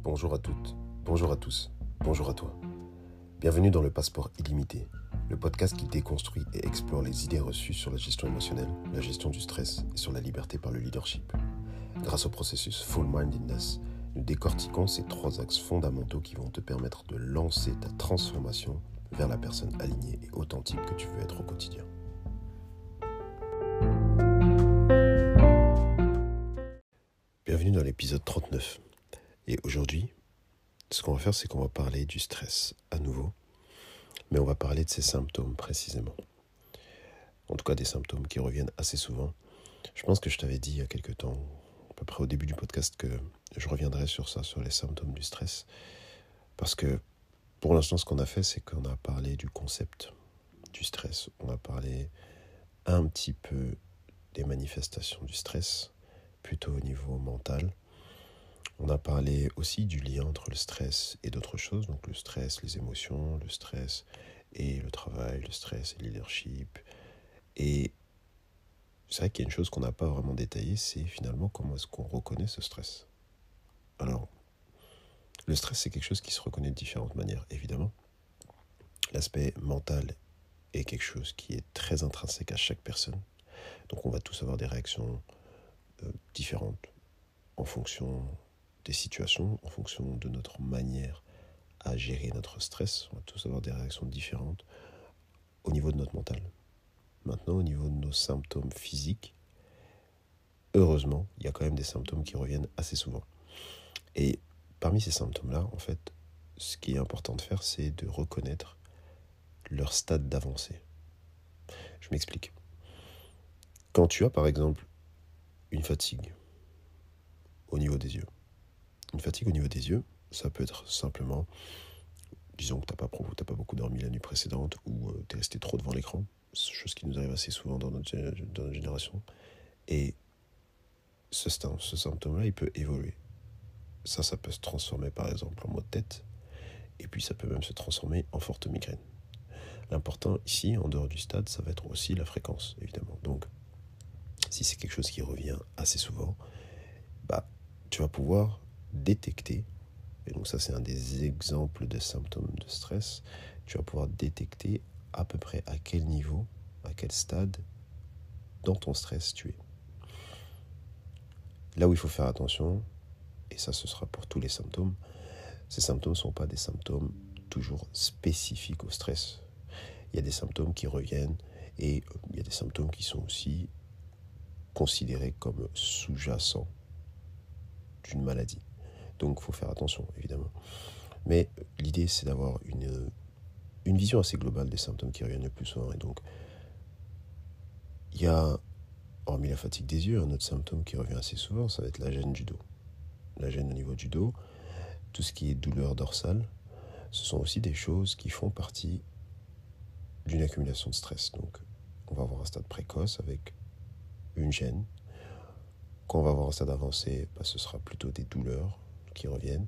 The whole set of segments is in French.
Bonjour à toutes, bonjour à tous, bonjour à toi. Bienvenue dans le Passeport illimité, le podcast qui déconstruit et explore les idées reçues sur la gestion émotionnelle, la gestion du stress et sur la liberté par le leadership. Grâce au processus Full Mindedness, nous décortiquons ces 3 axes fondamentaux qui vont te permettre de lancer ta transformation vers la personne alignée et authentique que tu veux être au quotidien. Bienvenue dans l'épisode 39. Et aujourd'hui, ce qu'on va faire, c'est qu'on va parler du stress à nouveau, mais on va parler de ses symptômes précisément. En tout cas, des symptômes qui reviennent assez souvent. Je pense que je t'avais dit il y a quelques temps, à peu près au début du podcast, que je reviendrai sur ça, sur les symptômes du stress. Parce que pour l'instant, ce qu'on a fait, c'est qu'on a parlé du concept du stress. On a parlé un petit peu des manifestations du stress, plutôt au niveau mental. On a parlé aussi du lien entre le stress et d'autres choses, donc le stress, les émotions, le stress et le travail, le stress et le leadership. Et c'est vrai qu'il y a une chose qu'on n'a pas vraiment détaillée, c'est finalement comment est-ce qu'on reconnaît ce stress. Alors, le stress, c'est quelque chose qui se reconnaît de différentes manières, évidemment. L'aspect mental est quelque chose qui est très intrinsèque à chaque personne. Donc on va tous avoir des réactions différentes en fonction des situations, en fonction de notre manière à gérer notre stress. On va tous avoir des réactions différentes au niveau de notre mental. Maintenant, au niveau de nos symptômes physiques, heureusement, il y a quand même des symptômes qui reviennent assez souvent. Et parmi ces symptômes-là, en fait, ce qui est important de faire, c'est de reconnaître leur stade d'avancée. Je m'explique. Quand tu as, par exemple, une fatigue au niveau des yeux, ça peut être simplement, disons que tu n'as pas beaucoup dormi la nuit précédente ou tu es resté trop devant l'écran, chose qui nous arrive assez souvent dans notre génération. Et ce symptôme-là, il peut évoluer. Ça peut se transformer par exemple en maux de tête, et puis ça peut même se transformer en forte migraine. L'important ici, en dehors du stade, ça va être aussi la fréquence, évidemment. Donc, si c'est quelque chose qui revient assez souvent, tu vas pouvoir détecter, et donc ça c'est un des exemples de symptômes de stress, tu vas pouvoir détecter à peu près à quel niveau, à quel stade dans ton stress tu es. Là où il faut faire attention, et ça ce sera pour tous les symptômes, ces symptômes ne sont pas des symptômes toujours spécifiques au stress. Il y a des symptômes qui reviennent et il y a des symptômes qui sont aussi considérés comme sous-jacents d'une maladie. Donc il faut faire attention, évidemment. Mais l'idée, c'est d'avoir une vision assez globale des symptômes qui reviennent le plus souvent. Et donc, il y a, hormis la fatigue des yeux, un autre symptôme qui revient assez souvent, ça va être la gêne du dos. La gêne au niveau du dos, tout ce qui est douleur dorsale, ce sont aussi des choses qui font partie d'une accumulation de stress. Donc, on va avoir un stade précoce avec une gêne. Quand on va avoir un stade avancé, ce sera plutôt des douleurs qui reviennent.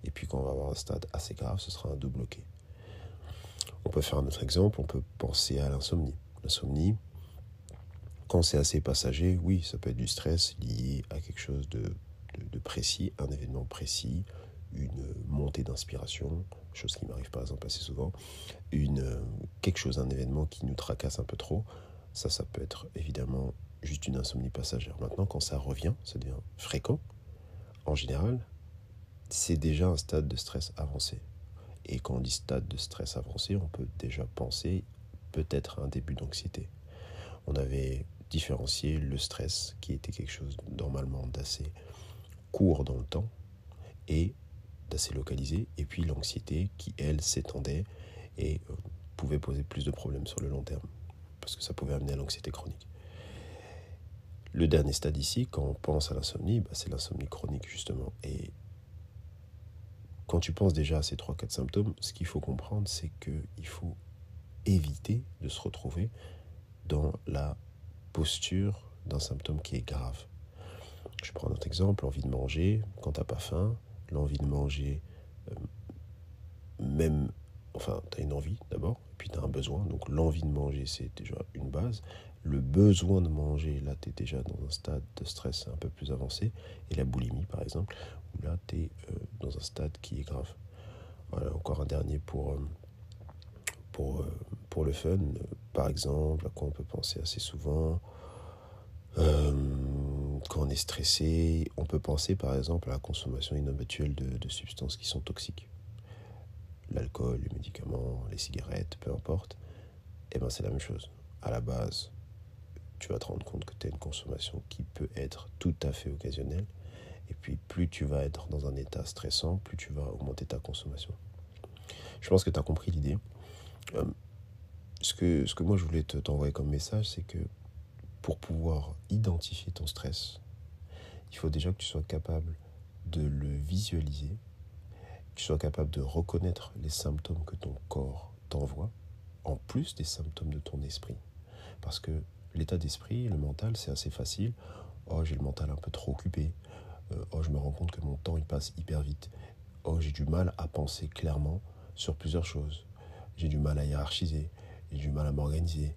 Et puis quand on va avoir un stade assez grave, ce sera un dos bloqué. On peut faire un autre exemple, on peut penser à l'insomnie. L'insomnie, quand c'est assez passager, oui, ça peut être du stress lié à quelque chose de précis, un événement précis, une montée d'inspiration, chose qui m'arrive par exemple assez souvent, un événement qui nous tracasse un peu trop, ça peut être évidemment juste une insomnie passagère. Maintenant, quand ça revient, ça devient fréquent, en général, c'est déjà un stade de stress avancé. Et quand on dit stade de stress avancé, on peut déjà penser peut-être à un début d'anxiété. On avait différencié le stress, qui était quelque chose normalement d'assez court dans le temps et d'assez localisé, et puis l'anxiété qui, elle, s'étendait et pouvait poser plus de problèmes sur le long terme, parce que ça pouvait amener à l'anxiété chronique. Le dernier stade ici, quand on pense à l'insomnie, c'est l'insomnie chronique justement. Et quand tu penses déjà à ces 3-4 symptômes, ce qu'il faut comprendre, c'est qu'il faut éviter de se retrouver dans la posture d'un symptôme qui est grave. Je prends un autre exemple, l'envie de manger quand t'as pas faim, l'envie de manger même Enfin, tu as une envie d'abord, puis tu as un besoin. Donc l'envie de manger, c'est déjà une base. Le besoin de manger, là, tu es déjà dans un stade de stress un peu plus avancé. Et la boulimie, par exemple, où là, tu es dans un stade qui est grave. Voilà, encore un dernier pour le fun. Par exemple, à quoi on peut penser assez souvent. Quand on est stressé, on peut penser par exemple à la consommation inhabituelle de substances qui sont toxiques. L'alcool, les médicaments, les cigarettes, peu importe. Et ben c'est la même chose. À la base, tu vas te rendre compte que tu as une consommation qui peut être tout à fait occasionnelle. Et puis plus tu vas être dans un état stressant, plus tu vas augmenter ta consommation. Je pense que tu as compris l'idée. Ce que moi je voulais t'envoyer comme message, c'est que pour pouvoir identifier ton stress, il faut déjà que tu sois capable de le visualiser, que tu sois capable de reconnaître les symptômes que ton corps t'envoie, en plus des symptômes de ton esprit. Parce que l'état d'esprit, le mental, c'est assez facile. Oh, j'ai le mental un peu trop occupé. Oh, je me rends compte que mon temps, il passe hyper vite. Oh, j'ai du mal à penser clairement sur plusieurs choses. J'ai du mal à hiérarchiser. J'ai du mal à m'organiser,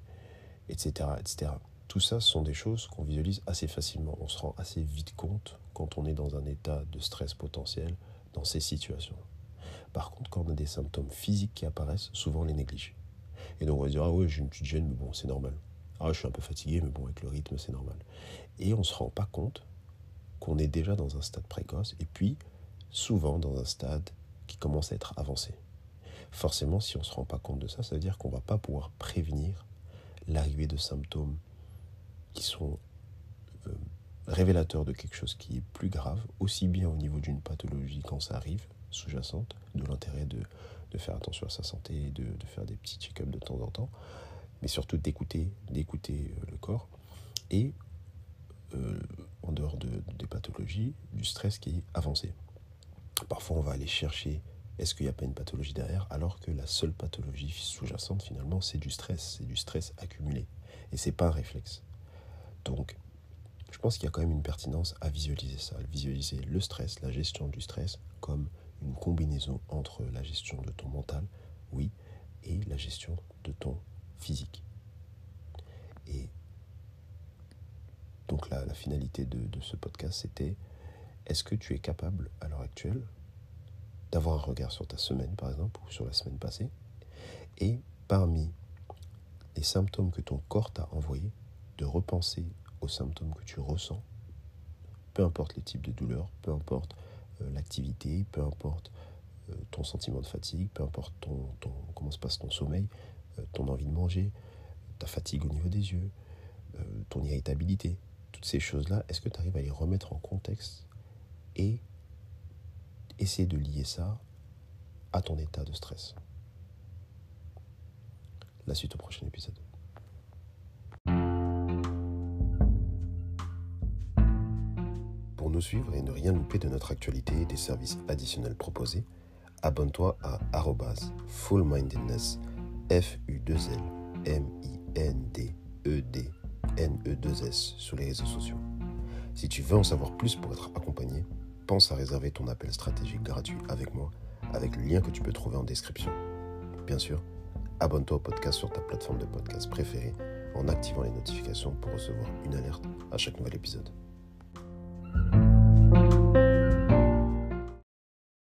etc., etc. Tout ça, ce sont des choses qu'on visualise assez facilement. On se rend assez vite compte quand on est dans un état de stress potentiel dans ces situations. Par contre, quand on a des symptômes physiques qui apparaissent, souvent on les néglige. Et donc on va se dire, ah ouais, j'ai une petite gêne, mais bon, c'est normal. Ah, je suis un peu fatigué, mais bon, avec le rythme, c'est normal. Et on ne se rend pas compte qu'on est déjà dans un stade précoce, et puis souvent dans un stade qui commence à être avancé. Forcément, si on ne se rend pas compte de ça, ça veut dire qu'on ne va pas pouvoir prévenir l'arrivée de symptômes qui sont révélateurs de quelque chose qui est plus grave, aussi bien au niveau d'une pathologie quand ça arrive, sous-jacente, de l'intérêt de faire attention à sa santé, de faire des petits check-ups de temps en temps, mais surtout d'écouter le corps, et en dehors des pathologies, du stress qui est avancé. Parfois on va aller chercher, est-ce qu'il n'y a pas une pathologie derrière, alors que la seule pathologie sous-jacente finalement c'est du stress accumulé, et c'est pas un réflexe. Donc je pense qu'il y a quand même une pertinence à visualiser ça, visualiser le stress, la gestion du stress comme une combinaison entre la gestion de ton mental, oui, et la gestion de ton physique. Et donc la finalité de ce podcast, c'était, est-ce que tu es capable à l'heure actuelle d'avoir un regard sur ta semaine par exemple, ou sur la semaine passée, et parmi les symptômes que ton corps t'a envoyés, de repenser aux symptômes que tu ressens, peu importe les types de douleurs, peu importe l'activité, peu importe ton sentiment de fatigue, peu importe comment se passe ton sommeil, ton envie de manger, ta fatigue au niveau des yeux, ton irritabilité, toutes ces choses-là, est-ce que tu arrives à les remettre en contexte et essayer de lier ça à ton état de stress? La suite au prochain épisode. Pour nous suivre et ne rien louper de notre actualité et des services additionnels proposés, abonne-toi à @fullmindedness, FULMINDEDNES sur les réseaux sociaux. Si tu veux en savoir plus pour être accompagné, pense à réserver ton appel stratégique gratuit avec moi, avec le lien que tu peux trouver en description. Bien sûr, abonne-toi au podcast sur ta plateforme de podcast préférée en activant les notifications pour recevoir une alerte à chaque nouvel épisode.